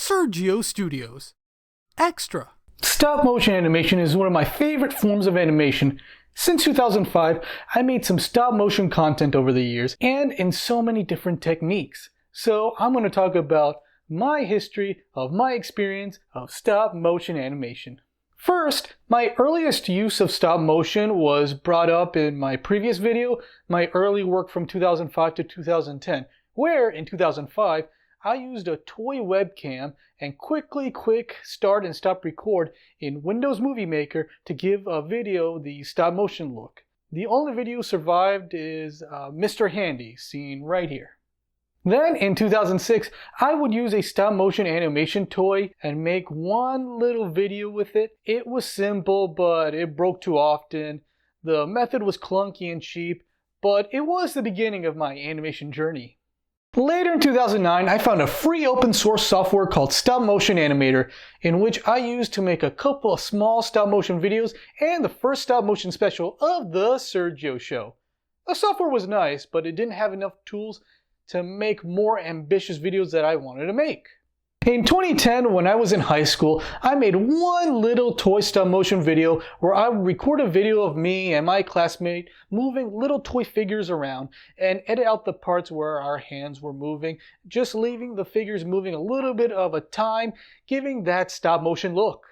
Sergio Studios. Extra. Stop motion animation is one of my favorite forms of animation. Since 2005, I made some stop motion content over the years and in so many different techniques. So I'm going to talk about my history of my experience of stop motion animation. First, my earliest use of stop motion was brought up in my previous video, my early work from 2005 to 2010, where in 2005, I used a toy webcam and quick start and stop record in Windows Movie Maker to give a video the stop motion look. The only video survived is Mr. Handy, seen right here. Then in 2006, I would use a stop motion animation toy and make one little video with it. It was simple, but it broke too often. The method was clunky and cheap, but it was the beginning of my animation journey. Later in 2009, I found a free open source software called Stop Motion Animator, in which I used to make a couple of small stop motion videos and the first stop motion special of The Sergio Show. The software was nice, but it didn't have enough tools to make more ambitious videos that I wanted to make. In 2010, when I was in high school, I made one little toy stop motion video where I would record a video of me and my classmate moving little toy figures around and edit out the parts where our hands were moving, just leaving the figures moving a little bit of a time, giving that stop motion look.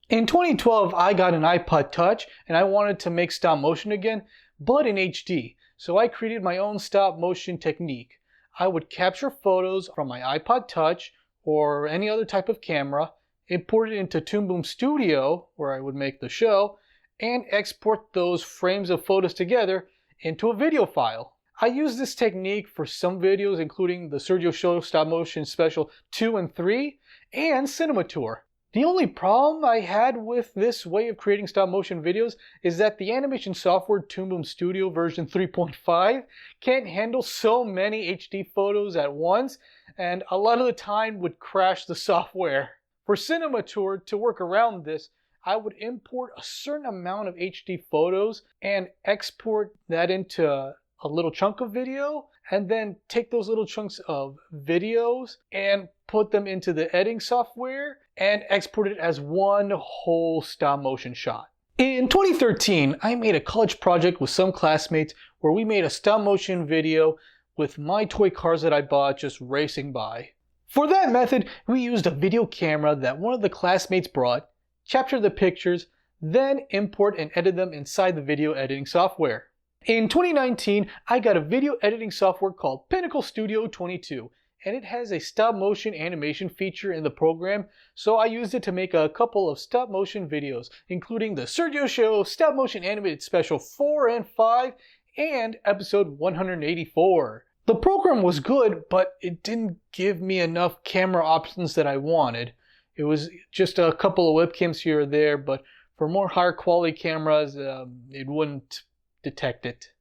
In 2012, I got an iPod Touch and I wanted to make stop motion again, but in HD, so I created my own stop motion technique. I would capture photos from my iPod Touch or any other type of camera, import it into Toon Boom Studio, where I would make the show, and export those frames of photos together into a video file. I use this technique for some videos, including the Sergio Show Stop Motion Special 2 and 3, and Cinema Tour. The only problem I had with this way of creating stop motion videos is that the animation software Toon Boom Studio version 3.5 can't handle so many HD photos at once, and a lot of the time would crash the software. For Cinema Tour, to work around this, I would import a certain amount of HD photos and export that into a little chunk of video, and then take those little chunks of videos and put them into the editing software and export it as one whole stop motion shot. In 2013, I made a college project with some classmates where we made a stop motion video with my toy cars that I bought just racing by. For that method, we used a video camera that one of the classmates brought, captured the pictures, then import and edit them inside the video editing software. In 2019, I got a video editing software called Pinnacle Studio 22, and it has a stop motion animation feature in the program, so I used it to make a couple of stop motion videos, including the Sergio Show Stop Motion Animated Special 4 and 5 and episode 184. The program was good, but it didn't give me enough camera options that I wanted. It was just a couple of webcams here or there, but for more higher quality cameras, it wouldn't detect it.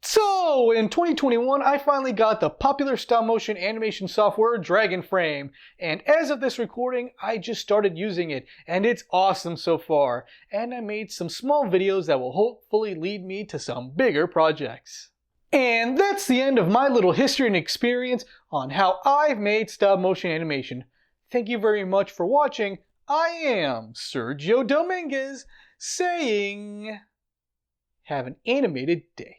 So in 2021, I finally got the popular stop motion animation software Dragon Frame, and as of this recording, I just started using it, and it's awesome so far, and I made some small videos that will hopefully lead me to some bigger projects. And that's the end of my little history and experience on how I've made stop motion animation. Thank you very much for watching. I am Sergio Dominguez saying, have an animated day.